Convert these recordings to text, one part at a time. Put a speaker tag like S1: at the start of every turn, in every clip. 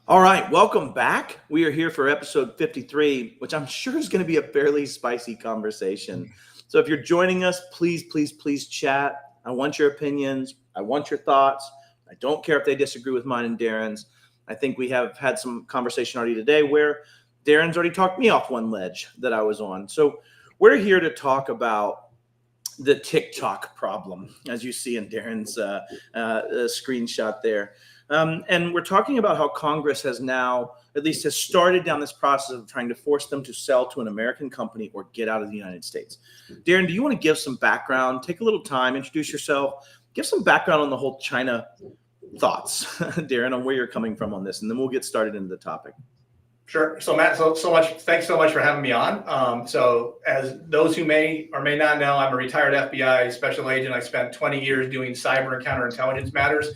S1: All right, welcome back. We are here for episode 53, which I'm sure is going to be a fairly spicy conversation. So if you're joining us, please chat. I want your opinions. I want your thoughts. I don't care if they disagree with mine and Darren's. I think we have had some conversation already today where Darren's already talked me off one ledge that I was on. So we're here to talk about the Tik-Tok problem, as you see in Darren's screenshot there. And we're talking about how Congress has now, at least has started down this process of trying to force them to sell to an American company or get out of the United States. Darren, do you want to give some background? Take a little time, introduce yourself, give some background on the whole China thoughts, Darren, on where you're coming from on this, and then we'll get started into the topic.
S2: Sure. So Matt, thanks so much for having me on. So as those who may or may not know, I'm a retired FBI special agent. I spent 20 years doing cyber and counterintelligence matters.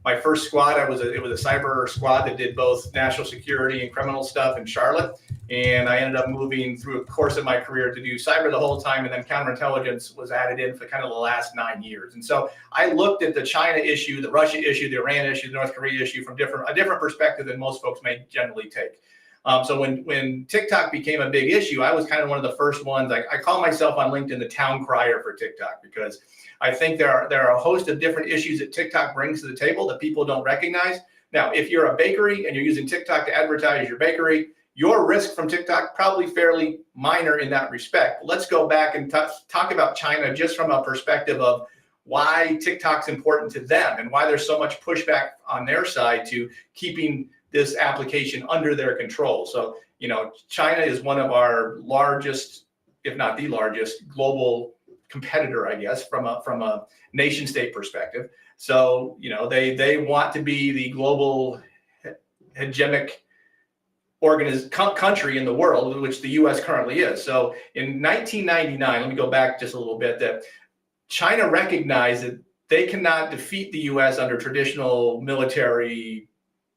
S2: My first squad, it was a cyber squad that did both national security and criminal stuff in Charlotte. And I ended up moving through a course of my career to do cyber the whole time, and then counterintelligence was added in for kind of the last 9 years. And so I looked at the China issue, the Russia issue, the Iran issue, the North Korea issue from a different perspective than most folks may generally take. So when TikTok became a big issue, I was kind of one of the first ones. I call myself on LinkedIn the town crier for TikTok, because I think there are a host of different issues that TikTok brings to the table that people don't recognize. Now, if you're a bakery and you're using TikTok to advertise your bakery, your risk from TikTok probably fairly minor in that respect. Let's go back and talk about China just from a perspective of why TikTok's important to them and why there's so much pushback on their side to keeping this application under their control. So, China is one of our largest, if not the largest, global competitor, I guess, from a nation state perspective. So, they want to be the global hegemonic country in the world, which the U.S. currently is. So in 1999, let me go back just a little bit, that China recognized that they cannot defeat the U.S. under traditional military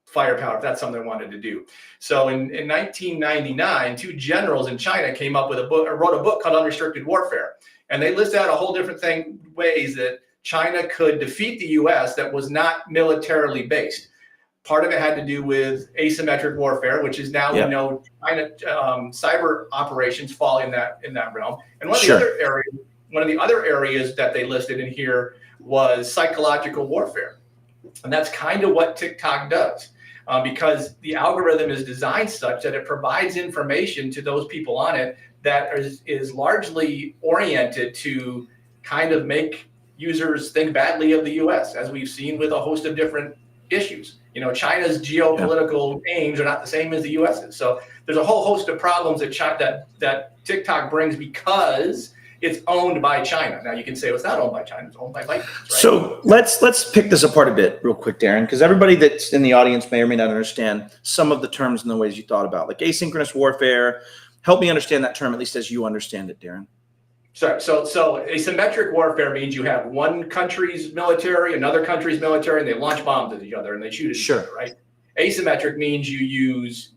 S2: firepower, if that's something they wanted to do. So in 1999, two generals in China came up with wrote a book called Unrestricted Warfare. And they listed out a whole different ways that China could defeat the U.S. that was not militarily based. Part of it had to do with asymmetric warfare, which is now we know China cyber operations fall in that realm. And one of the other areas that they listed in here was psychological warfare. And that's kind of what TikTok does. Because the algorithm is designed such that it provides information to those people on it that is largely oriented to kind of make users think badly of the U.S., as we've seen with a host of different issues. China's geopolitical aims are not the same as the U.S.'s. So there's a whole host of problems that TikTok brings because it's owned by China. Now you can say, well, it's not owned by China, it's owned by ByteDance, right?
S1: So let's pick this apart a bit real quick, Darren, because everybody that's in the audience may or may not understand some of the terms and the ways you thought about, like asynchronous warfare. Help me understand that term, at least as you understand it, Darren.
S2: So asymmetric warfare means you have one country's military, another country's military, and they launch bombs at each other and they shoot at each other, right? Asymmetric means you use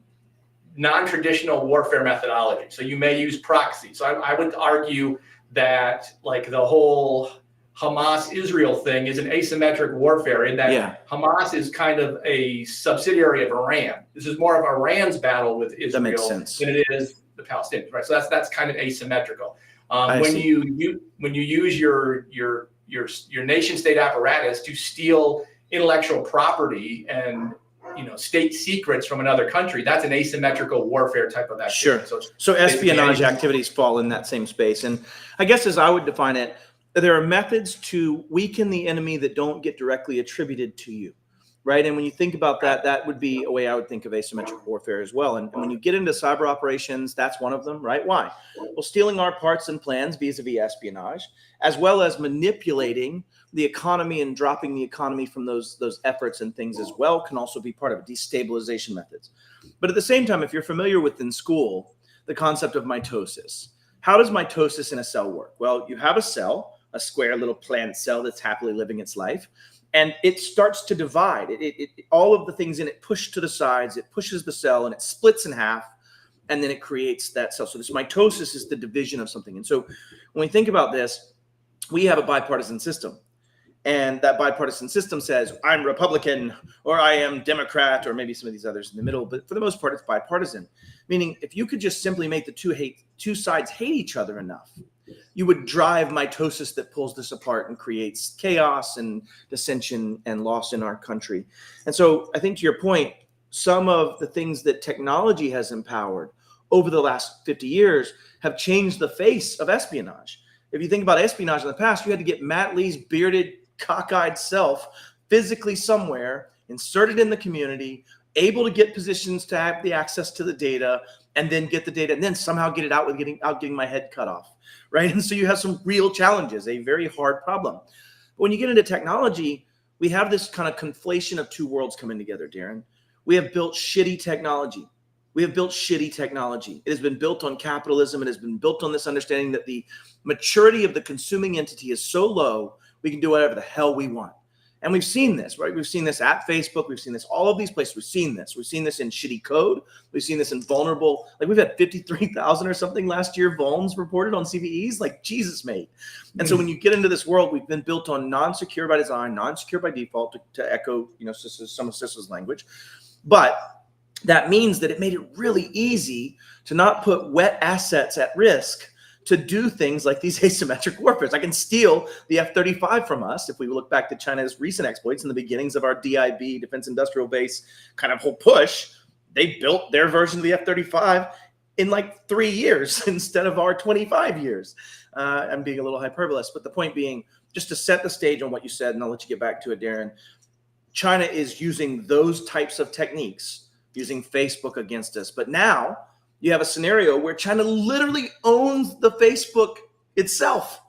S2: non-traditional warfare methodology. So you may use proxy. So I would argue that like the whole Hamas-Israel thing is an asymmetric warfare in that Hamas is kind of a subsidiary of Iran. This is more of Iran's battle with Israel than it is the Palestinians, right? So that's kind of asymmetrical. When you use your nation state apparatus to steal intellectual property and state secrets from another country, that's an asymmetrical warfare type of activity.
S1: Sure. So espionage activities fall in that same space. And I guess as I would define it, there are methods to weaken the enemy that don't get directly attributed to you, right? And when you think about that, that would be a way I would think of asymmetric warfare as well. And when you get into cyber operations, that's one of them, right? Why? Well, stealing our parts and plans vis-a-vis espionage, as well as manipulating the economy and dropping the economy from those efforts and things as well can also be part of it, destabilization methods. But at the same time, if you're familiar with in school, the concept of mitosis, how does mitosis in a cell work? Well, you have a cell, a square little plant cell that's happily living its life, and it starts to divide. All of the things in it push to the sides, it pushes the cell and it splits in half, and then it creates that cell. So this mitosis is the division of something. And so when we think about this, we have a bipartisan system. And that bipartisan system says, I'm Republican or I am Democrat, or maybe some of these others in the middle. But for the most part, it's bipartisan. Meaning, if you could just simply make the two sides hate each other enough, you would drive mitosis that pulls this apart and creates chaos and dissension and loss in our country. And so I think, to your point, some of the things that technology has empowered over the last 50 years have changed the face of espionage. If you think about espionage in the past, you had to get Matt Lee's bearded, cockeyed self physically somewhere, inserted in the community, able to get positions to have the access to the data, and then get the data, and then somehow get it out with getting my head cut off, right? And so you have some real challenges, a very hard problem. But when you get into technology, we have this kind of conflation of two worlds coming together, Darren. We have built shitty technology. It has been built on capitalism. It has been built on this understanding that the maturity of the consuming entity is so low, we can do whatever the hell we want. And we've seen this, right? We've seen this at Facebook. We've seen this all of these places. We've seen this. We've seen this in shitty code. We've seen this in vulnerable. Like, we've had 53,000 or something last year vulns reported on CVEs. Like, Jesus, mate. And so when you get into this world, we've been built on non-secure by design, non-secure by default, to echo, some of Sis's language. But that means that it made it really easy to not put wet assets at risk to do things like these asymmetric warfares. I can steal the F-35 from us. If we look back to China's recent exploits in the beginnings of our DIB, Defense Industrial Base, kind of whole push, they built their version of the F-35 in like 3 years instead of our 25 years. I'm being a little hyperbolous, but the point being, just to set the stage on what you said, and I'll let you get back to it, Darren, China is using those types of techniques, using Facebook against us. But now you have a scenario where China literally owns the Facebook itself,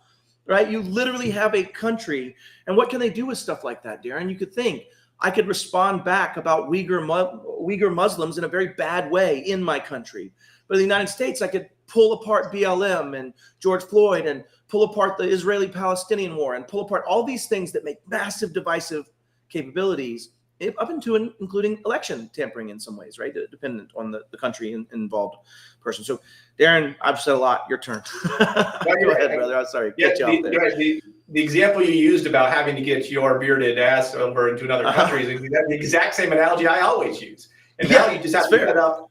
S1: right? You literally have a country. And what can they do with stuff like that, Darren? You could think, I could respond back about Uyghur Muslims in a very bad way in my country. But in the United States, I could pull apart BLM and George Floyd, and pull apart the Israeli-Palestinian war, and pull apart all these things that make massive divisive capabilities, up into and including election tampering in some ways, right? Dependent on the country and involved person. So, Darren, I've said a lot. Your turn. Go ahead, brother. I'm sorry.
S2: Yeah, the example you used about having to get your bearded ass over into another country is the exact same analogy I always use. And now you just have to set up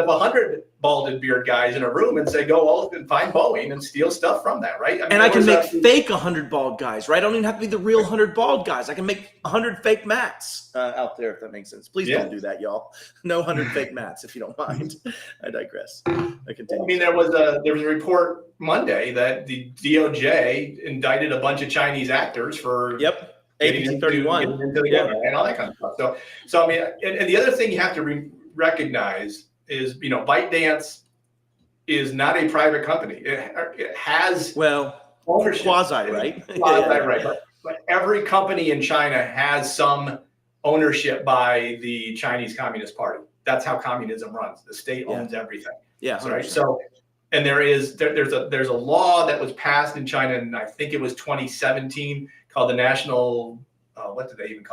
S2: 100 balded beard guys in a room and say, go and find Boeing and steal stuff from that, right? I mean,
S1: and I can make fake 100 bald guys, right? I don't even have to be the real 100 bald guys. I can make 100 fake Matts out there, if that makes sense. Please don't do that, y'all. No 100 fake Matts, if you don't mind. I digress. I continue.
S2: I mean, there was a report Monday that the DOJ indicted a bunch of Chinese actors for
S1: AB 31
S2: and all that kind of stuff. So I mean, and the other thing you have to recognize is, ByteDance is not a private company. It has ownership.
S1: Quasi, right?
S2: But every company in China has some ownership by the Chinese Communist Party. That's how communism runs. The state owns everything.
S1: Yeah.
S2: Right. So, and there's a law that was passed in China, and I think it was 2017, called the National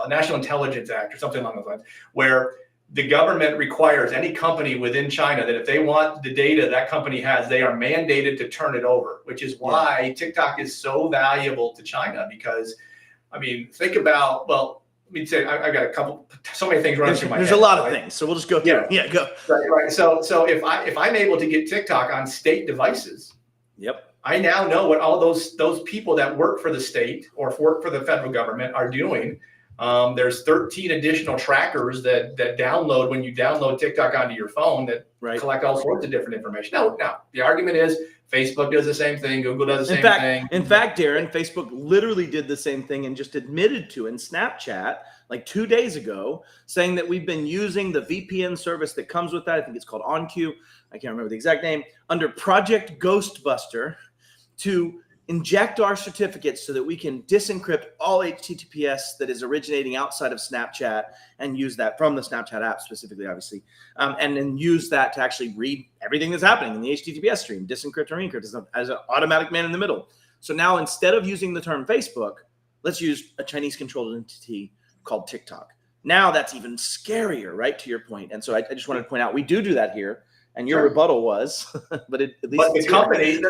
S2: National Intelligence Act or something along those lines, where the government requires any company within China that if they want the data that company has, they are mandated to turn it over, which is why TikTok is so valuable to China. Because, I mean, think about, I got so many things running through my head.
S1: There's a lot of things, so we'll just go through. Yeah, go.
S2: Right. So if I'm able to get TikTok on state devices, I now know what all those people that work for the state or work for the federal government are doing. There's 13 additional trackers that download when you download TikTok onto your phone that collect all sorts of different information. Now, the argument is Facebook does the same thing. Google does the same thing.
S1: In fact, Darren, Facebook literally did the same thing and just admitted to in Snapchat like 2 days ago, saying that we've been using the VPN service that comes with that. I think it's called OnQ. I can't remember the exact name, under Project Ghostbuster, to inject our certificates so that we can disencrypt all HTTPS that is originating outside of Snapchat and use that from the Snapchat app specifically, obviously, and then use that to actually read everything that's happening in the HTTPS stream, disencrypt or encrypt as an automatic man in the middle. So now, instead of using the term Facebook, let's use a Chinese-controlled entity called TikTok. Now that's even scarier, right, to your point. And so I just wanted to point out, we do that here. And your rebuttal was, but at least
S2: the company,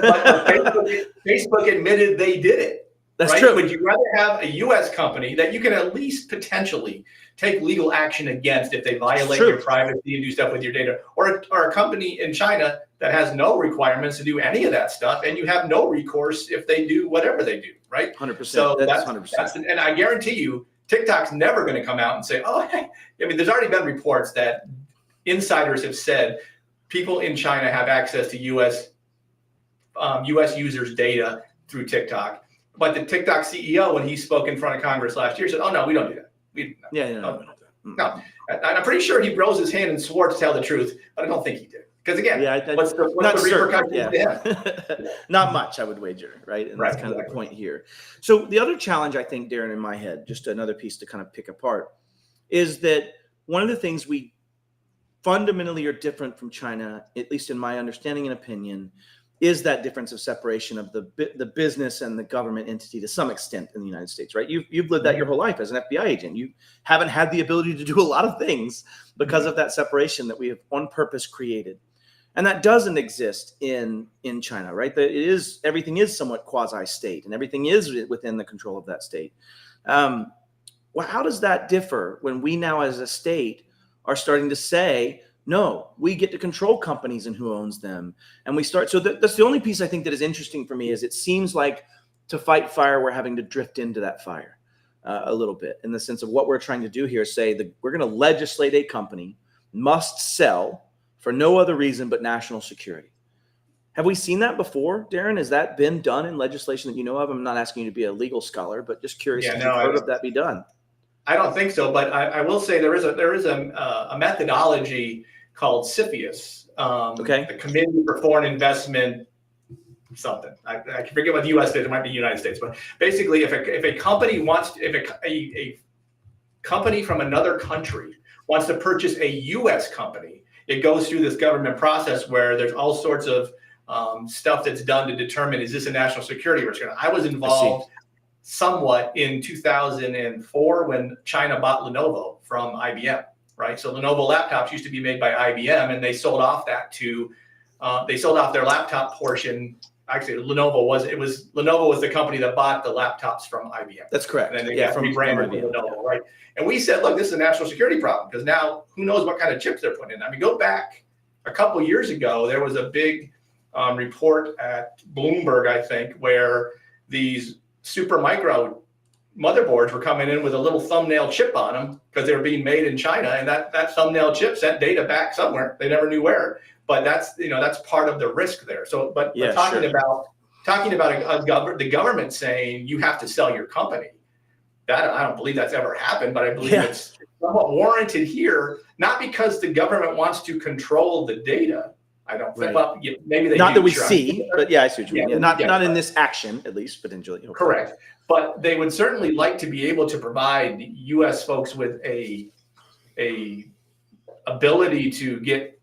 S2: Facebook admitted they did it.
S1: That's
S2: right?
S1: true.
S2: Would you rather have a U.S. company that you can at least potentially take legal action against if they violate your privacy and do stuff with your data, or a company in China that has no requirements to do any of that stuff, and you have no recourse if they do whatever they do, right?
S1: 100%.
S2: So
S1: that's 100%.
S2: And I guarantee you, TikTok's never going to come out and say, oh, hey. I mean, there's already been reports that insiders have said people in China have access to U.S. Users' data through TikTok. But the TikTok CEO, when he spoke in front of Congress last year, said, oh, no, we don't do that. No. And I'm pretty sure he rose his hand and swore to tell the truth, but I don't think he did. Because again, what's the repercussions to him?
S1: Not much, I would wager, right? And that's kind of the point here. So the other challenge, I think, Darren, in my head, just another piece to kind of pick apart, is that one of the things we fundamentally are different from China, at least in my understanding and opinion, is that difference of separation of the business and the government entity to some extent in the United States, right? You've lived that your whole life as an FBI agent. You haven't had the ability to do a lot of things because of that separation that we have on purpose created. And that doesn't exist in China, right? Everything is somewhat quasi-state and everything is within the control of that state. Well, how does that differ when we now as a state are starting to say, no, we get to control companies and who owns them. And we start. So that's the only piece I think that is interesting for me is it seems like to fight fire, we're having to drift into that fire a little bit in the sense of what we're trying to do here. Say that we're going to legislate a company must sell for no other reason but national security. Have we seen that before, Darren? Has that been done in legislation that you know of? I'm not asking you to be a legal scholar, but just curious if you've heard of that be done.
S2: I don't think so, but I will say there is a methodology called CFIUS, the Committee for Foreign Investment, something. I can forget what the U.S. is. It might be United States, but basically, if a company a company from another country wants to purchase a U.S. company, it goes through this government process where there's all sorts of stuff that's done to determine is this a national security risk. I was involved somewhat in 2004 when China bought Lenovo from IBM. Right, so Lenovo laptops used to be made by IBM, and they sold off their laptop portion. Actually, Lenovo was the company that bought the laptops from IBM.
S1: That's correct.
S2: And then they got rebranded to Lenovo, right? And we said, look, this is a national security problem because now who knows what kind of chips they're putting in. I mean, go back a couple of years ago, there was a big report at Bloomberg, I think, where these super micro motherboards were coming in with a little thumbnail chip on them because they were being made in China, and that thumbnail chip sent data back somewhere. They never knew where, but that's part of the risk there. So, but talking about the government saying you have to sell your company, that I don't believe that's ever happened, but I believe it's somewhat warranted here, not because the government wants to control the data. I don't think. Well, maybe they
S1: not
S2: do,
S1: that we see, but I see what you mean. Yeah, not in this action, at least potentially.
S2: Correct. But they would certainly like to be able to provide U.S. folks with a ability to get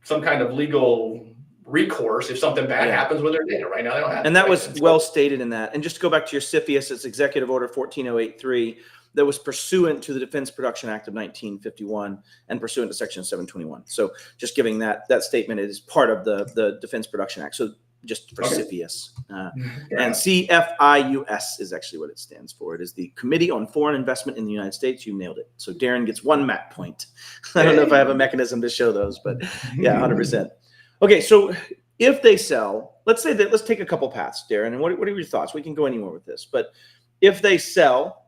S2: some kind of legal recourse if something bad happens with their data. Right now, they don't have.
S1: And that was well stated in that. And just to go back to your CFIUS, it's Executive Order 14083 that was pursuant to the Defense Production Act of 1951 and pursuant to Section 721. So just giving that statement is part of the Defense Production Act. So just for CFIUS. And CFIUS is actually what it stands for. It is the Committee on Foreign Investment in the United States. You nailed it. So Darren gets 1 MAP point. I don't know if I have a mechanism to show those, but yeah, 100%. Okay, so if they sell, let's take a couple paths, Darren, and what are your thoughts? We can go anywhere with this, but if they sell,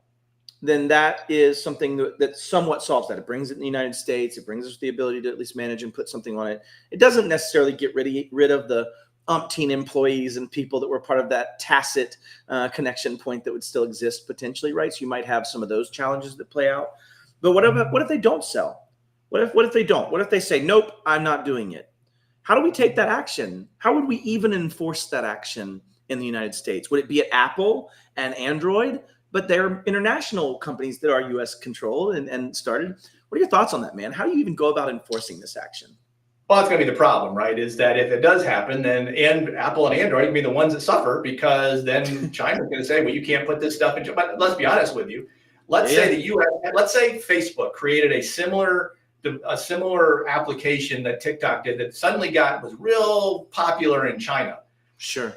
S1: then that is something that somewhat solves that. It brings it in the United States. It brings us the ability to at least manage and put something on it. It doesn't necessarily get rid of the umpteen employees and people that were part of that tacit connection point that would still exist potentially, right? So you might have some of those challenges that play out. But what if they don't sell? What if they don't? What if they say, nope, I'm not doing it? How do we take that action? How would we even enforce that action in the United States? Would it be at Apple and Android? But they're international companies that are U.S. controlled and started. What are your thoughts on that, man? How do you even go about enforcing this action?
S2: Well, that's going to be the problem, right? Is that if it does happen, then Apple and Android can be the ones that suffer because then China's going to say, well, you can't put this stuff in. But let's be honest with you. Let's say the U.S. Let's say Facebook created a similar application that TikTok did that suddenly was real popular in China.
S1: Sure.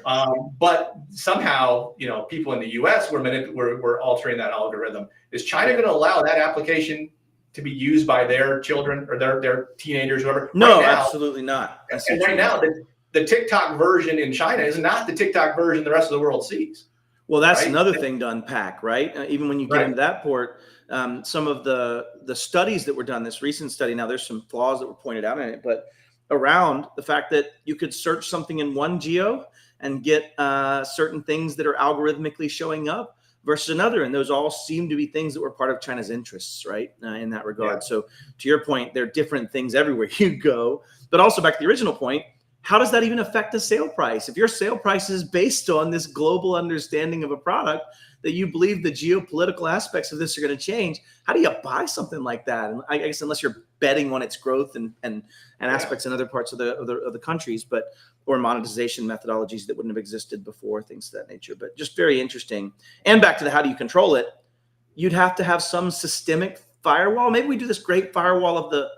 S2: But somehow, people in the U.S. were altering that algorithm. Is China going to allow that application to be used by their children or their teenagers, whoever?
S1: No,
S2: right now,
S1: absolutely not.
S2: And right now, the TikTok version in China is not the TikTok version the rest of the world sees.
S1: Well, that's
S2: right?
S1: another thing to unpack, right? Even when you get into that part, some of the studies that were done, this recent study, now there's some flaws that were pointed out in it, but around the fact that you could search something in one geo and get certain things that are algorithmically showing up versus another. And those all seem to be things that were part of China's interests, right? In that regard. Yeah. So to your point, there are different things everywhere you go, but also back to the original point, how does that even affect the sale price? If your sale price is based on this global understanding of a product that you believe the geopolitical aspects of this are going to change, how do you buy something like that? And I guess unless you're betting on its growth and aspects in other parts of the countries, or monetization methodologies that wouldn't have existed before, things of that nature. But just very interesting. And back to the how do you control it? You'd have to have some systemic firewall. Maybe we do this great firewall of the.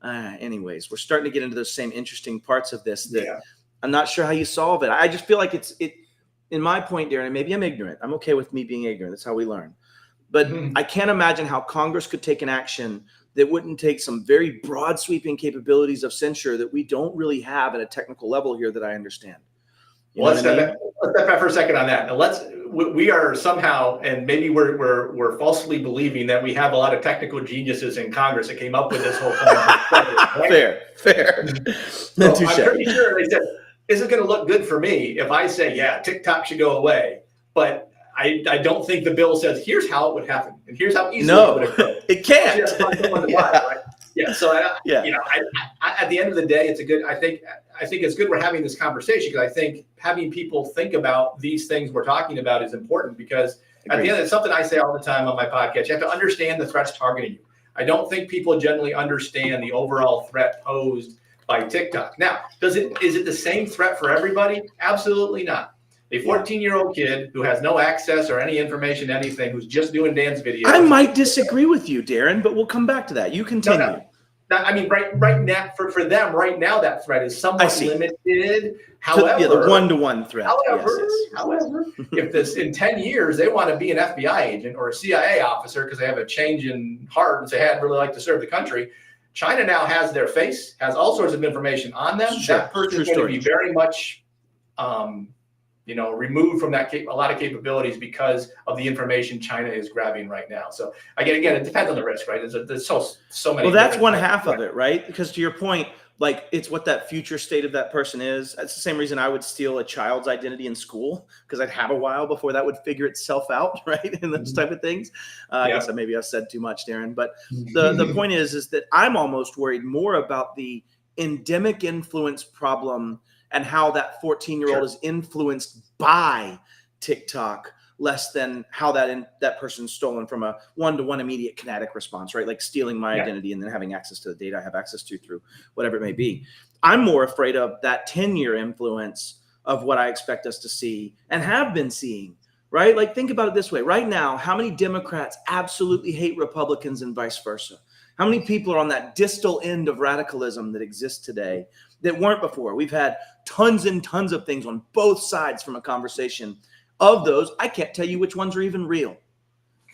S1: Anyways, we're starting to get into those same interesting parts of this that I'm not sure how you solve it. I just feel like it. In my point, Darren, and maybe I'm ignorant. I'm okay with me being ignorant. That's how we learn. But I can't imagine how Congress could take an action that wouldn't take some very broad sweeping capabilities of censure that we don't really have at a technical level here that I understand.
S2: Let's step back for a second on that. Now we are somehow, and maybe we're falsely believing that we have a lot of technical geniuses in Congress that came up with this whole thing. Right? Fair. So I'm pretty sure they said, is it going to look good for me if I say, TikTok should go away? But I don't think the bill says, here's how it would happen, and here's how easily it would occur.
S1: It can't.
S2: So at the end of the day, it's a good. I think it's good we're having this conversation, because I think having people think about these things we're talking about is important, because at the end, it's something I say all the time on my podcast. You have to understand the threats targeting you. I don't think people generally understand the overall threat posed by TikTok. Now, is it the same threat for everybody? Absolutely not. A 14-year-old kid who has no access or any information, anything, who's just doing dance videos.
S1: I might disagree with you, Darren, but we'll come back to that. You continue. No.
S2: I mean, right now, for them, right now, that threat is somewhat limited. However,
S1: the one-to-one threat.
S2: However, if this in 10 years they want to be an FBI agent or a CIA officer because they have a change in heart and say, hey, I'd really like to serve the country, China now has their face, has all sorts of information on them. Sure. That person is going to be very much removed from a lot of capabilities because of the information China is grabbing right now. So again, it depends on the risk, right? There's so many.
S1: Well, that's one half of it, right? Because to your point, like, it's what that future state of that person is. That's the same reason I would steal a child's identity in school, because I'd have a while before that would figure itself out, right? And those type of things. I guess maybe I've said too much, Darren. But the point is that I'm almost worried more about the endemic influence problem and how that 14-year-old is influenced by TikTok, less than how that person's stolen from a one-to-one immediate kinetic response, right? Like stealing my identity and then having access to the data I have access to through whatever it may be. I'm more afraid of that 10-year influence of what I expect us to see and have been seeing, right? Like, think about it this way. Right now, how many Democrats absolutely hate Republicans and vice versa? How many people are on that distal end of radicalism that exists today that weren't before? We've had tons and tons of things on both sides from a conversation. Of those, I can't tell you which ones are even real,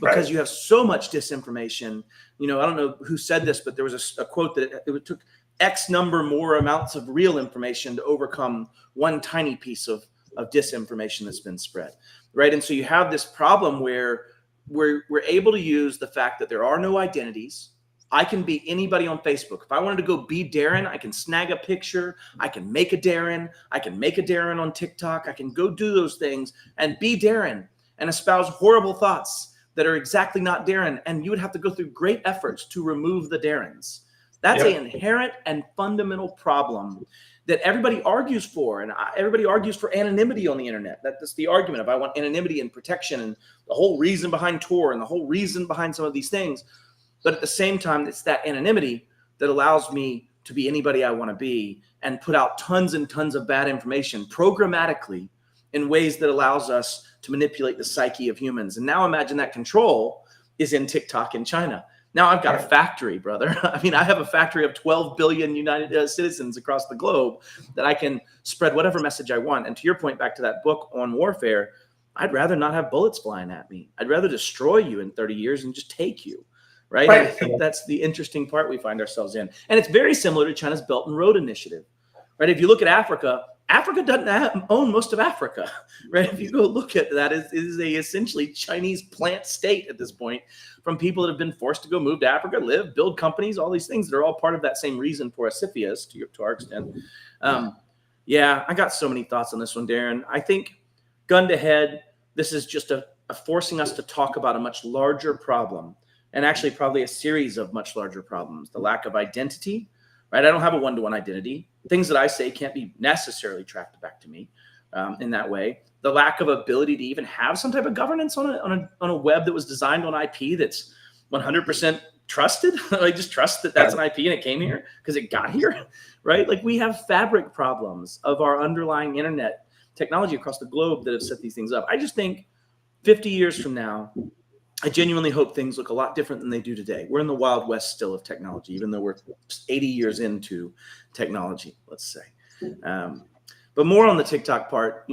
S1: because you have so much disinformation. I don't know who said this, but there was a quote that it took X number more amounts of real information to overcome one tiny piece of disinformation that's been spread, right? And so you have this problem where we're able to use the fact that there are no identities. I can be anybody on Facebook. If I wanted to go be Darren, I can snag a picture. I can make a Darren. I can make a Darren on TikTok. I can go do those things and be Darren and espouse horrible thoughts that are exactly not Darren. And you would have to go through great efforts to remove the Darrens. That's an inherent and fundamental problem that everybody argues for. And everybody argues for anonymity on the internet. That's the argument. If I want anonymity and protection and the whole reason behind Tor and the whole reason behind some of these things. But at the same time, it's that anonymity that allows me to be anybody I want to be and put out tons and tons of bad information programmatically in ways that allows us to manipulate the psyche of humans. And now imagine that control is in TikTok in China. Now I've got a factory, brother. I mean, I have a factory of 12 billion United citizens across the globe that I can spread whatever message I want. And to your point, back to that book on warfare, I'd rather not have bullets flying at me. I'd rather destroy you in 30 years and just take you. Right. And I think that's the interesting part we find ourselves in. And it's very similar to China's Belt and Road Initiative. Right. If you look at Africa, Africa doesn't own most of Africa, right? If you go look at that, it is a essentially Chinese plant state at this point, from people that have been forced to go move to Africa, live, build companies, all these things that are all part of that same reason for CFIUS to our extent. Yeah, I got so many thoughts on this one, Darren. I think gun to head, this is just a forcing us to talk about a much larger problem, and actually probably a series of much larger problems. The lack of identity, right? I don't have a one-to-one identity. Things that I say can't be necessarily tracked back to me in that way. The lack of ability to even have some type of governance on a web that was designed on IP that's 100% trusted. I just trust that that's an IP and it came here because it got here, right? Like we have fabric problems of our underlying internet technology across the globe that have set these things up. I just think 50 years from now, I genuinely hope things look a lot different than they do today. We're in the Wild West still of technology, even though we're 80 years into technology, let's say. But more on the TikTok part,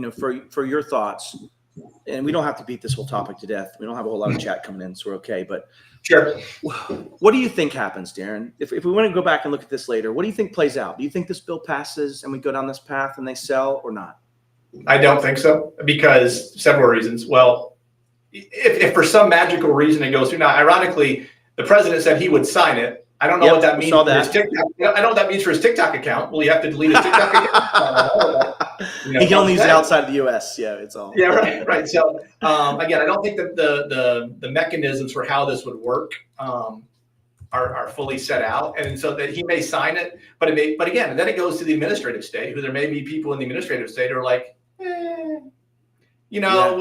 S1: for your thoughts, and we don't have to beat this whole topic to death. We don't have a whole lot of chat coming in, so we're okay. But
S2: sure.
S1: What do you think happens, Darren? If we want to go back and look at this later, what do you think plays out? Do you think this bill passes and we go down this path and they sell or not?
S2: I don't think so, because several reasons. Well, if for some magical reason it goes through now, ironically, the president said he would sign it. I don't know what that means for his TikTok. I don't know what that means for his TikTok account. Will you have to delete his TikTok account?
S1: He can only use it outside of the U.S. Yeah, it's all.
S2: Yeah, right. So again, I don't think that the mechanisms for how this would work are fully set out, and so that he may sign it, but again, then it goes to the administrative state, who there may be people in the administrative state who are like, we'll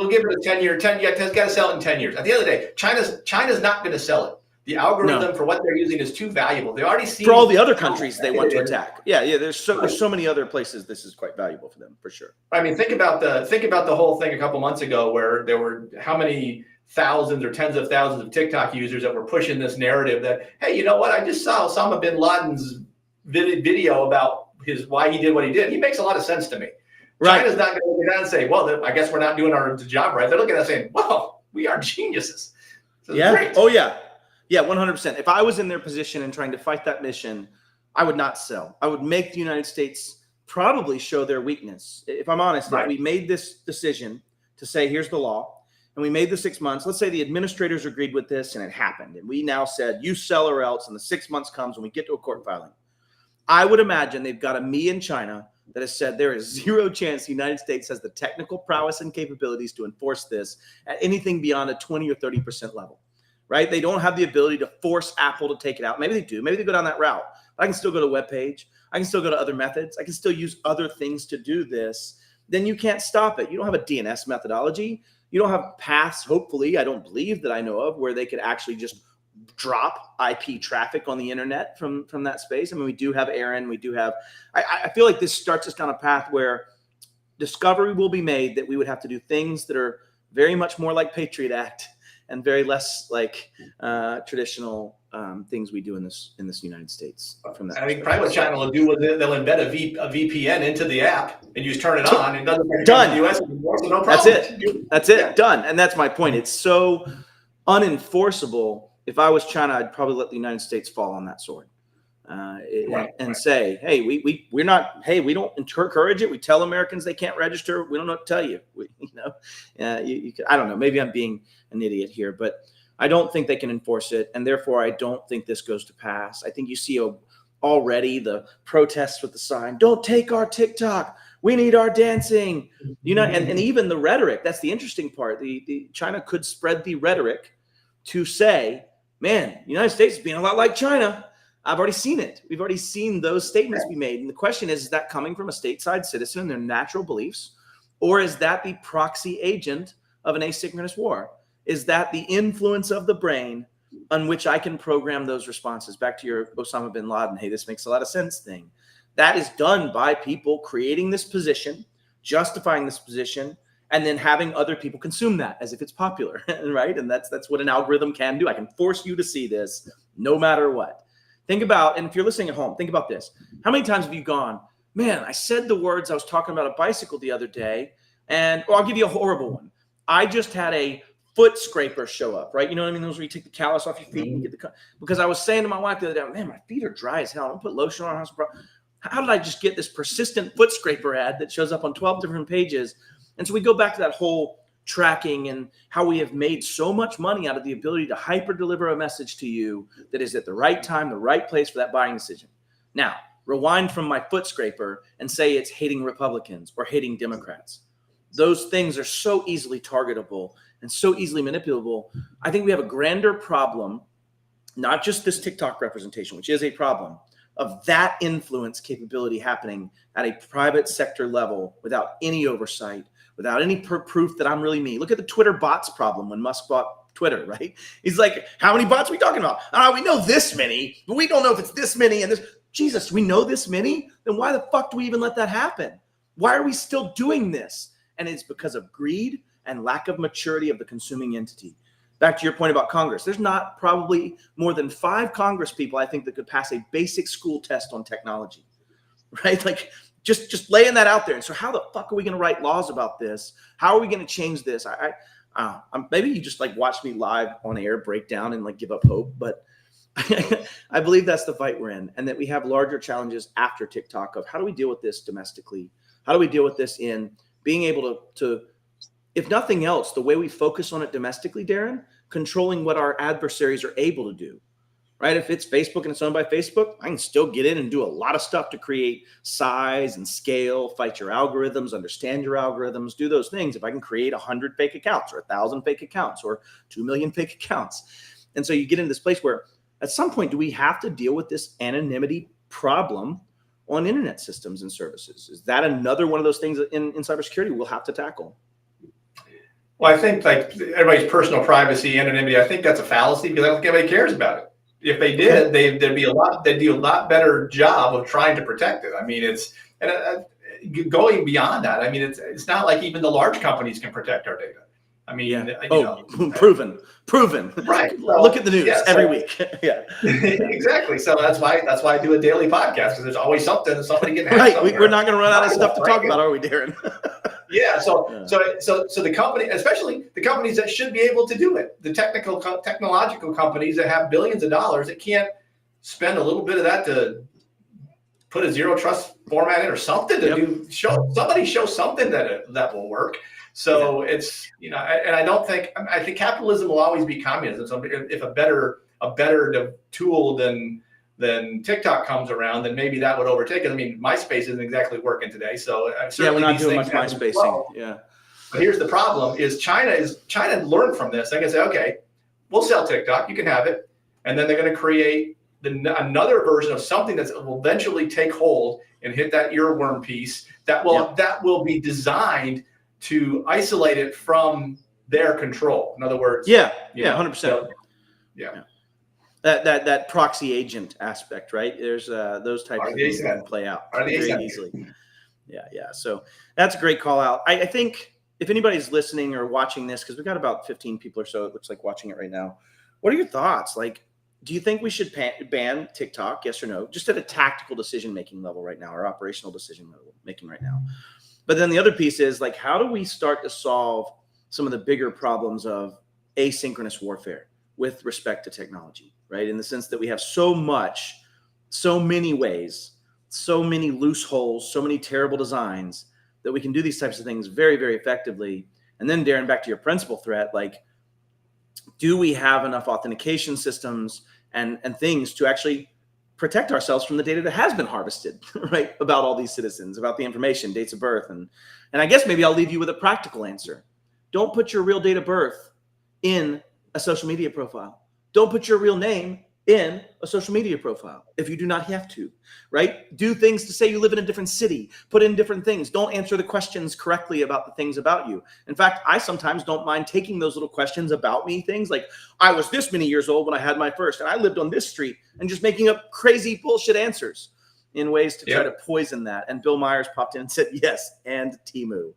S2: give it a 10-year. It's got to sell it in 10 years. At the end of the day, China's not going to sell it. The algorithm for what they're using is too valuable. They already see
S1: for all the other countries they want to attack. Yeah. There's so many other places this is quite valuable for them, for sure.
S2: I mean, think about the whole thing a couple months ago, where there were how many thousands or tens of thousands of TikTok users that were pushing this narrative that, hey, you know what? I just saw Osama bin Laden's video about why he did what he did. He makes a lot of sense to me. Right. China's not going to look at that and say, well, I guess we're not doing our job right. They're looking at us saying, well, we are geniuses. So great.
S1: Oh, yeah. Yeah, 100%. If I was in their position and trying to fight that mission, I would not sell. I would make the United States probably show their weakness. If I'm honest, if we made this decision to say, here's the law, and we made the 6 months, let's say the administrators agreed with this and it happened, and we now said, you sell or else, and the 6 months comes and we get to a court filing. I would imagine they've got a me in China that has said there is zero chance the United States has the technical prowess and capabilities to enforce this at anything beyond a 20 or 30% level, right? They don't have the ability to force Apple to take it out. Maybe they do. Maybe they go down that route. But I can still go to a web page. I can still go to other methods. I can still use other things to do this. Then you can't stop it. You don't have a DNS methodology. You don't have paths, hopefully, I don't believe that I know of, where they could actually just drop IP traffic on the internet from that space. I mean, we do have Aaron. We do have, I feel like this starts us down a path where discovery will be made that we would have to do things that are very much more like Patriot Act and very less like traditional things we do in this United States. From that, I
S2: think probably what China will do is they'll embed a VPN into the app and you just turn it on. And it doesn't
S1: done.
S2: The US anymore, so no problem.
S1: That's it. Done. And that's my point. It's so unenforceable. If I was China, I'd probably let the United States fall on that sword and say, hey, we're not. Hey, we don't encourage it. We tell Americans they can't register. We don't know what to tell you. I don't know. Maybe I'm being an idiot here, but I don't think they can enforce it, and therefore I don't think this goes to pass. I think you see already the protests with the sign, "Don't take our TikTok. We need our dancing." And even the rhetoric. That's the interesting part. The China could spread the rhetoric to say, man, the United States is being a lot like China. I've already seen it. We've already seen those statements be made. And the question is that coming from a stateside citizen and their natural beliefs, or is that the proxy agent of an asynchronous war? Is that the influence of the brain on which I can program those responses? Back to your Osama bin Laden, hey, this makes a lot of sense thing. That is done by people creating this position, justifying this position, and then having other people consume that as if it's popular, right? And that's what an algorithm can do. I can force you to see this no matter what. Think about, and if you're listening at home, think about this. How many times have you gone, man, I said the words, I was talking about a bicycle the other day, and I'll give you a horrible one. I just had a foot scraper show up, right? You know what I mean? Those where you take the callus off your feet and you get because I was saying to my wife the other day, man, my feet are dry as hell. I don't put lotion on. How did I just get this persistent foot scraper ad that shows up on 12 different pages? And so we go back to that whole tracking and how we have made so much money out of the ability to hyper deliver a message to you that is at the right time, the right place for that buying decision. Now, rewind from my foot scraper and say it's hating Republicans or hating Democrats. Those things are so easily targetable and so easily manipulable. I think we have a grander problem, not just this TikTok representation, which is a problem, of that influence capability happening at a private sector level without any oversight, without any proof that I'm really me. Look at the Twitter bots problem when Musk bought Twitter, right? He's like, how many bots are we talking about? We know this many, but we don't know if it's this many and this. Jesus, we know this many? Then why the fuck do we even let that happen? Why are we still doing this? And it's because of greed and lack of maturity of the consuming entity. Back to your point about Congress, there's not probably more than 5 Congress people I think that could pass a basic school test on technology, right? Like just laying that out there. And so how the fuck are we going to write laws about this? How are we going to change this? Maybe you just like watch me live on air, break down and like give up hope, but I believe that's the fight we're in, and that we have larger challenges after TikTok of how do we deal with this domestically? How do we deal with this in being able to if nothing else, the way we focus on it domestically, Darren, controlling what our adversaries are able to do, right? If it's Facebook and it's owned by Facebook, I can still get in and do a lot of stuff to create size and scale, fight your algorithms, understand your algorithms, do those things. If I can create 100 fake accounts or 1,000 fake accounts or 2 million fake accounts. And so you get into this place where at some point, do we have to deal with this anonymity problem on internet systems and services? Is that another one of those things in cybersecurity we'll have to tackle?
S2: Well, I think like everybody's personal privacy, anonymity, I think that's a fallacy because I don't think anybody cares about it. If they did, they'd do a lot better job of trying to protect it. I mean, going beyond that. I mean, it's not like even the large companies can protect our data. I mean,
S1: proven.
S2: Right.
S1: Look at the news every week. Yeah.
S2: Exactly. So that's why I do a daily podcast, because there's always somebody getting hacked.
S1: Right. We're not going to run out of stuff to talk about, are we, Darren?
S2: Yeah. So the company, especially the companies that should be able to do it, the technological companies that have billions of dollars that can't spend a little bit of that to put a zero trust format in or something to show something that will work. So it's, and I think capitalism will always be communism. So if a better tool than TikTok comes around, then maybe that would overtake it. I mean, MySpace isn't exactly working today. So
S1: we're not doing much MySpacing. Yeah.
S2: But here's the problem: is China learned from this. They can say, okay, we'll sell TikTok, you can have it, and then they're going to create another version of something that will eventually take hold and hit that earworm piece that will be designed to isolate it from their control. In other words,
S1: 100%. That proxy agent aspect, right? There's those types of things that can play out very easily. Yeah. So that's a great call out. I think if anybody's listening or watching this, because we've got about 15 people or so, it looks like, watching it right now. What are your thoughts? Like, do you think we should ban TikTok? Yes or no? Just at a tactical decision-making level right now, or operational decision-making right now. But then the other piece is, like, how do we start to solve some of the bigger problems of asynchronous warfare with respect to technology, right? In the sense that we have so many ways, so many loose holes, so many terrible designs that we can do these types of things very, very effectively. And then, Darren, back to your principal threat, like, do we have enough authentication systems and things to actually protect ourselves from the data that has been harvested, right? About all these citizens, about the information, dates of birth. And I guess maybe I'll leave you with a practical answer. Don't put your real date of birth in a social media profile. Don't put your real name in a social media profile if you do not have to, right? Do things to say you live in a different city, put in different things. Don't answer the questions correctly about the things about you. In fact, I sometimes don't mind taking those little questions about me, things like, I was this many years old when I had my first, and I lived on this street, and just making up crazy bullshit answers in ways to try to poison that. And Bill Myers popped in and said, yes, and Timu.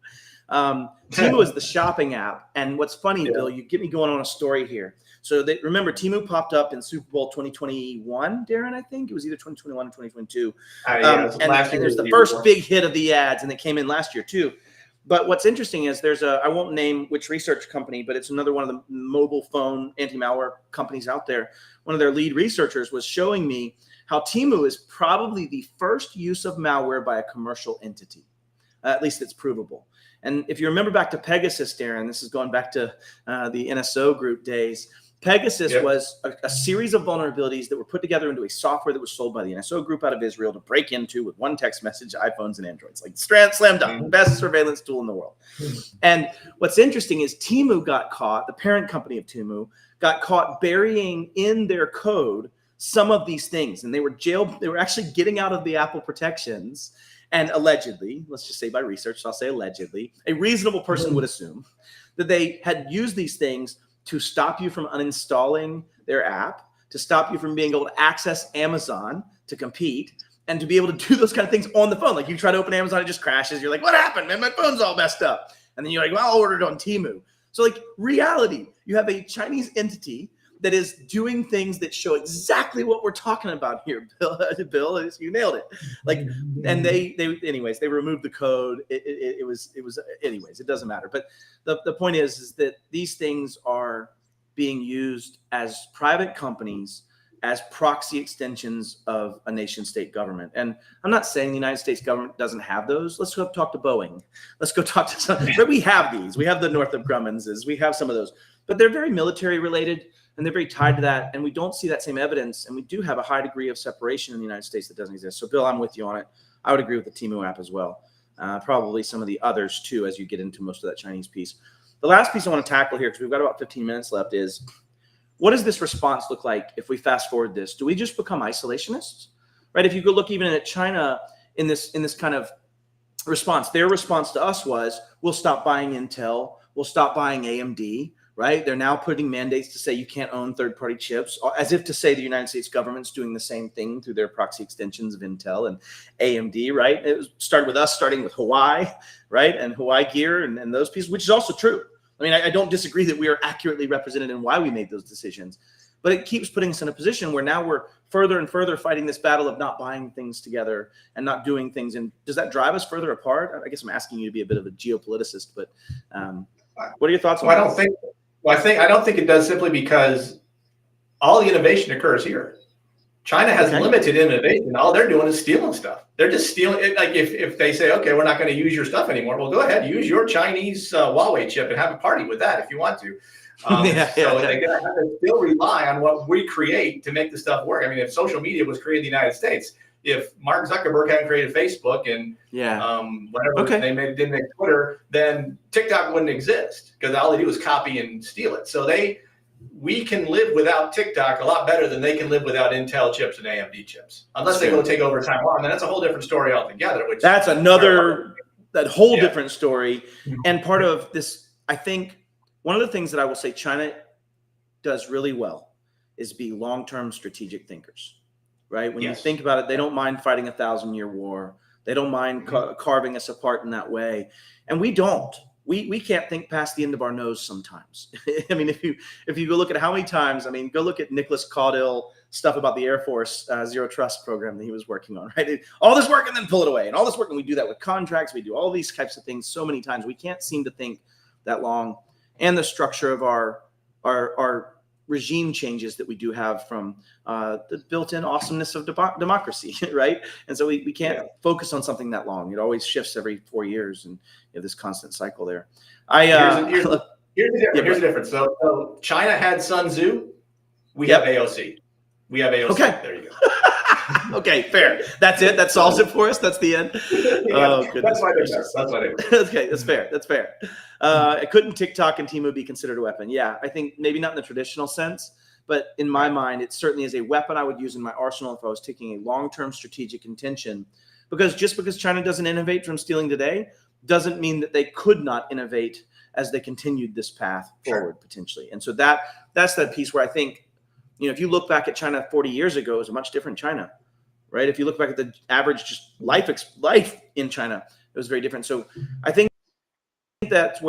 S1: Temu is the shopping app. And what's funny,
S2: Yeah.
S1: Bill, you get me going on a story here. So remember, Temu popped up in Super Bowl 2021, Darren, I think. It was either 2021 or 2022. And there's the first big hit of the ads, and it came in last year too. But what's interesting is I won't name which research company, but it's another one of the mobile phone anti-malware companies out there. One of their lead researchers was showing me how Temu is probably the first use of malware by a commercial entity. At least it's provable. And if you remember back to Pegasus, Darren, this is going back to the NSO group days. Pegasus was a series of vulnerabilities that were put together into a software that was sold by the NSO group out of Israel to break into with one text message, iPhones and Androids. Like slam dunk, best surveillance tool in the world. And what's interesting is Temu got caught, the parent company of Temu, got caught burying in their code some of these things. And they were actually getting out of the Apple protections. And allegedly, let's just say by research, so I'll say allegedly, a reasonable person would assume that they had used these things to stop you from uninstalling their app, to stop you from being able to access Amazon to compete, and to be able to do those kind of things on the phone. Like you try to open Amazon, it just crashes. You're like, what happened, man? My phone's all messed up. And then you're like, well, I'll order it on Temu. So like reality, you have a Chinese entity that is doing things that show exactly what we're talking about here, Bill. Bill, you nailed it. Like, and they removed the code. It was anyways, it doesn't matter. But the point is that these things are being used as private companies, as proxy extensions of a nation state government. And I'm not saying the United States government doesn't have those. Let's go talk to Boeing. Let's go talk to some, but we have these. We have the Northrop Grummanses. We have some of those, but they're very military related. And they're very tied to that. And we don't see that same evidence. And we do have a high degree of separation in the United States that doesn't exist. So, Bill, I'm with you on it. I would agree with the Temu app as well. Probably some of the others, too, as you get into most of that Chinese piece. The last piece I want to tackle here, because we've got about 15 minutes left, is what does this response look like if we fast forward this? Do we just become isolationists? Right? If you go look even at China in this kind of response, their response to us was, we'll stop buying Intel. We'll stop buying AMD. Right? They're now putting mandates to say you can't own third-party chips, as if to say the United States government's doing the same thing through their proxy extensions of Intel and AMD, right? It started with us, starting with Hawaii, right? And Hawaii gear and those pieces, which is also true. I mean, I don't disagree that we are accurately represented in why we made those decisions, but it keeps putting us in a position where now we're further and further fighting this battle of not buying things together and not doing things. And does that drive us further apart? I guess I'm asking you to be a bit of a geopoliticist, but what are your thoughts on that?
S2: I don't think it does, simply because all the innovation occurs here. China has limited innovation. All they're doing is stealing stuff. They're just stealing it. Like if they say, okay, we're not going to use your stuff anymore, well, go ahead, use your Chinese Huawei chip and have a party with that if you want to. They're going to have to still rely on what we create to make the stuff work. I mean, if social media was created in the United States, if Mark Zuckerberg hadn't created Facebook and whatever they didn't make Twitter, then TikTok wouldn't exist, because all they do is copy and steal it. So we can live without TikTok a lot better than they can live without Intel chips and AMD chips, unless they go take over Taiwan. Then that's a whole different story altogether. Which that's
S1: that whole different story. And part of this, I think, one of the things that I will say China does really well is be long-term strategic thinkers. Right? When you think about it, they don't mind fighting a 1,000-year war. They don't mind carving us apart in that way. And we don't. We can't think past the end of our nose sometimes. I mean, if you go look at how many times, go look at Nicholas Caudill stuff about the Air Force Zero Trust program that he was working on, right? All this work and then pull it away. And all this work, and we do that with contracts. We do all these types of things so many times. We can't seem to think that long. And the structure of our regime changes that we do have from the built-in awesomeness of democracy, right? And so we can't focus on something that long. It always shifts every 4 years, and you have this constant cycle there.
S2: Here's the difference. So China had Sun Tzu. We have AOC. We have AOC. Okay. There you go.
S1: Okay, fair. That's it. That solves it for us. That's the end.
S2: That's why they were.
S1: Okay, that's fair. That's fair. Couldn't TikTok and Temu be considered a weapon? Yeah, I think maybe not in the traditional sense, but in my mind, it certainly is a weapon I would use in my arsenal if I was taking a long-term strategic intention. Because just because China doesn't innovate from stealing today doesn't mean that they could not innovate as they continued this path forward potentially. And so that's that piece where I think, if you look back at China 40 years ago, it was a much different China, right? If you look back at the average just life in China, it was very different. So I think that's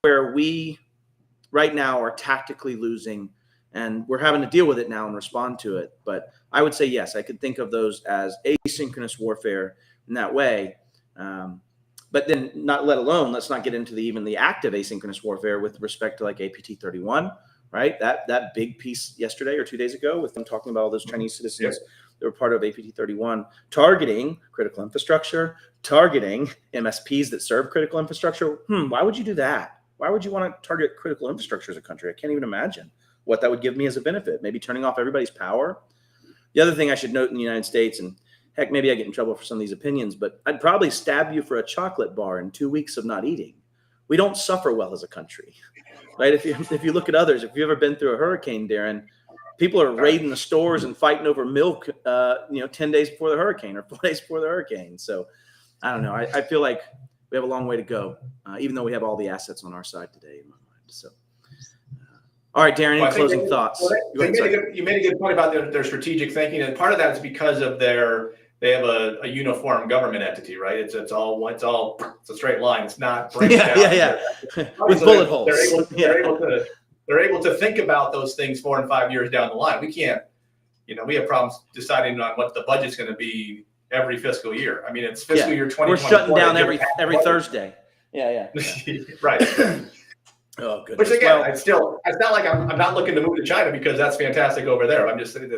S1: where we right now are tactically losing, and we're having to deal with it now and respond to it. But I would say, yes, I could think of those as asynchronous warfare in that way. But then not let alone, let's not get into even the active asynchronous warfare with respect to like APT-31, right? That big piece yesterday or 2 days ago with them talking about all those Chinese citizens that were part of APT-31, targeting critical infrastructure, targeting MSPs that serve critical infrastructure. Why would you do that? Why would you want to target critical infrastructure as a country? I can't even imagine what that would give me as a benefit. Maybe turning off everybody's power. The other thing I should note in the United States, and heck, maybe I get in trouble for some of these opinions, but I'd probably stab you for a chocolate bar in 2 weeks of not eating. We don't suffer well as a country, right? If you look at others, if you've ever been through a hurricane, Darren, people are raiding the stores and fighting over milk, 10 days before the hurricane or 4 days before the hurricane. So I don't know. I feel like we have a long way to go, even though we have all the assets on our side today in my mind. So, all right, Darren, any closing thoughts?
S2: You made a good point about their strategic thinking, and part of that is because of they have a uniform government entity, right? It's a straight line. It's not branched out.
S1: With bullet holes.
S2: They're able to think about those things 4 and 5 years down the line. We can't, we have problems deciding on what the budget's going to be every fiscal year. I mean, it's fiscal year 2024.
S1: We're shutting down every Thursday. Yeah.
S2: Right.
S1: Oh, good.
S2: Which again, it's not like I'm not looking to move to China because that's fantastic over there. I'm just saying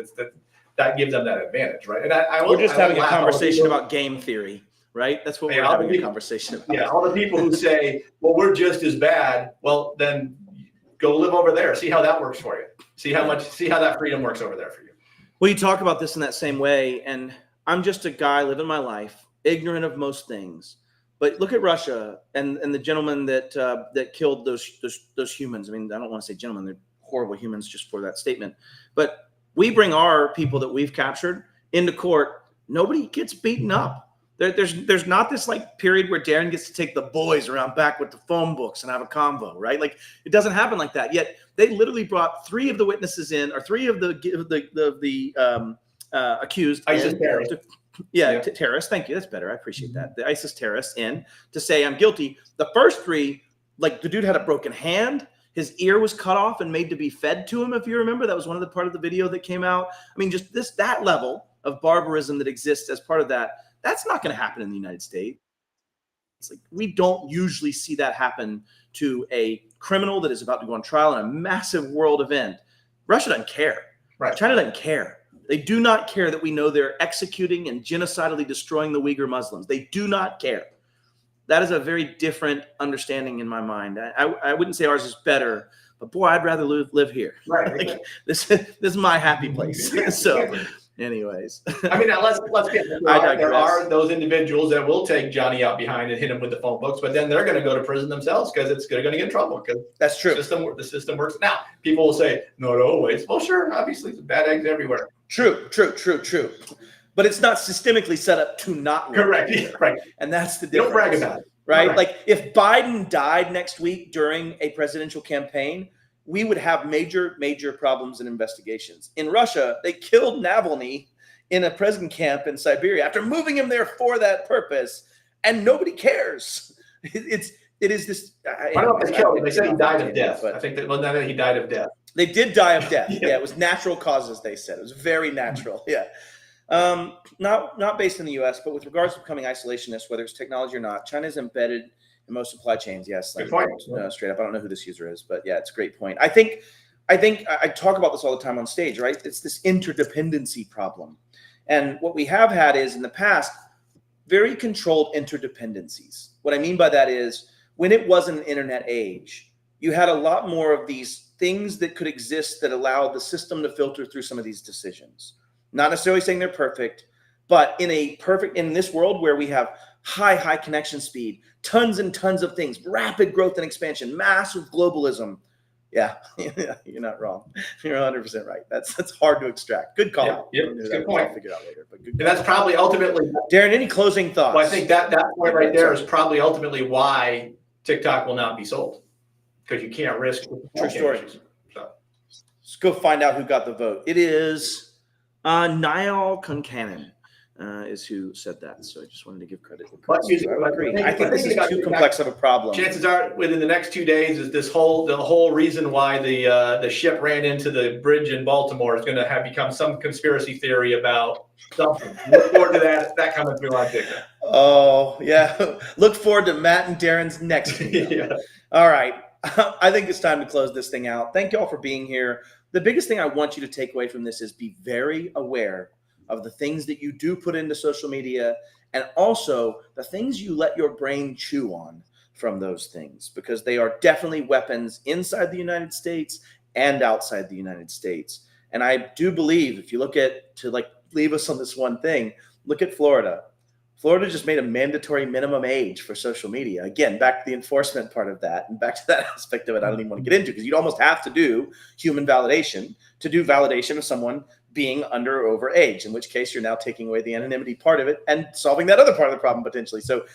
S2: that gives them that advantage, right? And
S1: we're just having a conversation about game theory, right? That's what we're having a conversation about.
S2: Yeah, all the people who say, well, we're just as bad. Well, then go live over there. See how that works for you. See how that freedom works over there for you.
S1: Well, you talk about this in that same way, and I'm just a guy living my life, ignorant of most things. But look at Russia and the gentleman that killed those humans. I mean, I don't want to say gentlemen; they're horrible humans just for that statement. But we bring our people that we've captured into court. Nobody gets beaten up. There's not this like period where Darren gets to take the boys around back with the phone books and have a convo, right? Like it doesn't happen like that. Yet they literally brought 3 of the witnesses in, or 3 of the accused.
S2: ISIS terrorists.
S1: Terrorists. Thank you. That's better. I appreciate that. The ISIS terrorists in to say I'm guilty. The first 3, like the dude had a broken hand. His ear was cut off and made to be fed to him. If you remember, that was one of the part of the video that came out. I mean, just that level of barbarism that exists as part of that. That's not going to happen in the United States. It's like we don't usually see that happen to a criminal that is about to go on trial in a massive world event. Russia doesn't care.
S2: Right.
S1: China doesn't care. They do not care that we know they're executing and genocidally destroying the Uyghur Muslims. They do not care. That is a very different understanding in my mind. I wouldn't say ours is better, but boy, I'd rather live here.
S2: Right.
S1: Like, this is my happy place. So, anyways,
S2: I mean, let's get there are those individuals that will take Johnny out behind and hit him with the phone books, but then they're going to go to prison themselves because they're going to get in trouble. Because
S1: that's true.
S2: The system works. Now, people will say, no, it always. Well, sure, obviously, there's bad eggs everywhere.
S1: True. But it's not systemically set up to not work.
S2: Correct. Right.
S1: And that's the difference.
S2: Don't brag about it.
S1: Right? Right. Like if Biden died next week during a presidential campaign, we would have major problems and investigations. In Russia, they killed Navalny in a prison camp in Siberia after moving him there for that purpose, and nobody cares. It is this.
S2: I don't know if they killed him. They said he died of death. I think that he died of death.
S1: They did die of death. Yeah, it was natural causes. They said it was very natural. Yeah. Not based in the U.S., but with regards to becoming isolationist, whether it's technology or not, China's embedded in most supply chains. Yes,
S2: good point.
S1: Straight up. I don't know who this user is, but yeah, it's a great point. I think I talk about this all the time on stage, right? It's this interdependency problem, and what we have had is in the past very controlled interdependencies. What I mean by that is when it wasn't an internet age, you had a lot more of these things that could exist that allowed the system to filter through some of these decisions. Not necessarily saying they're perfect, but in this world where we have high connection speed, tons and tons of things, rapid growth and expansion, massive globalism. Yeah, you're not wrong. You're 100% right. That's hard to extract. Good call.
S2: Yeah, good point.
S1: I'll figure it out later. But
S2: and that's probably ultimately.
S1: Darren, any closing thoughts?
S2: Well, I think that point right there is probably ultimately why TikTok will not be sold, because you can't risk.
S1: True story. So. Let's go find out who got the vote. It is Niall Concannon. is who said that. So I just wanted to give credit.
S2: But
S1: I agree. I think this is too complex of a problem.
S2: Chances are, within the next 2 days, is the whole reason why the ship ran into the bridge in Baltimore is going to have become some conspiracy theory about something. Look forward to that coming through on TikTok.
S1: Oh yeah, look forward to Matt and Darren's next video.
S2: Yeah.
S1: All right, I think it's time to close this thing out. Thank you all for being here. The biggest thing I want you to take away from this is be very aware of the things that you do put into social media, and also the things you let your brain chew on from those things, because they are definitely weapons inside the United States and outside the United States. And I do believe, if you look at, to like leave us on this one thing, look at Florida. Florida just made a mandatory minimum age for social media. Again, back to the enforcement part of that, and back to that aspect of it I don't even want to get into, because you'd almost have to do human validation to do validation of someone being under or over age, in which case you're now taking away the anonymity part of it and solving that other part of the problem potentially. So,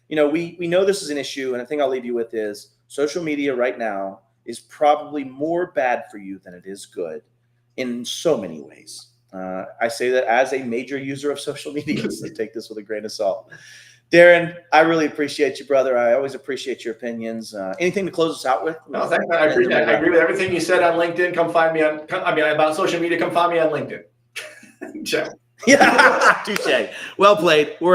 S1: you know, we know this is an issue, and I think I'll leave you with is social media right now is probably more bad for you than it is good in so many ways. I say that as a major user of social media, so take this with a grain of salt. Darren, I really appreciate you, brother. I always appreciate your opinions. Anything to close us out with?
S2: No, thanks, man. I appreciate it. I agree with everything you said on LinkedIn. Come find me about social media. Come find me on LinkedIn. Ciao.
S1: Yeah, touche. Well played. We're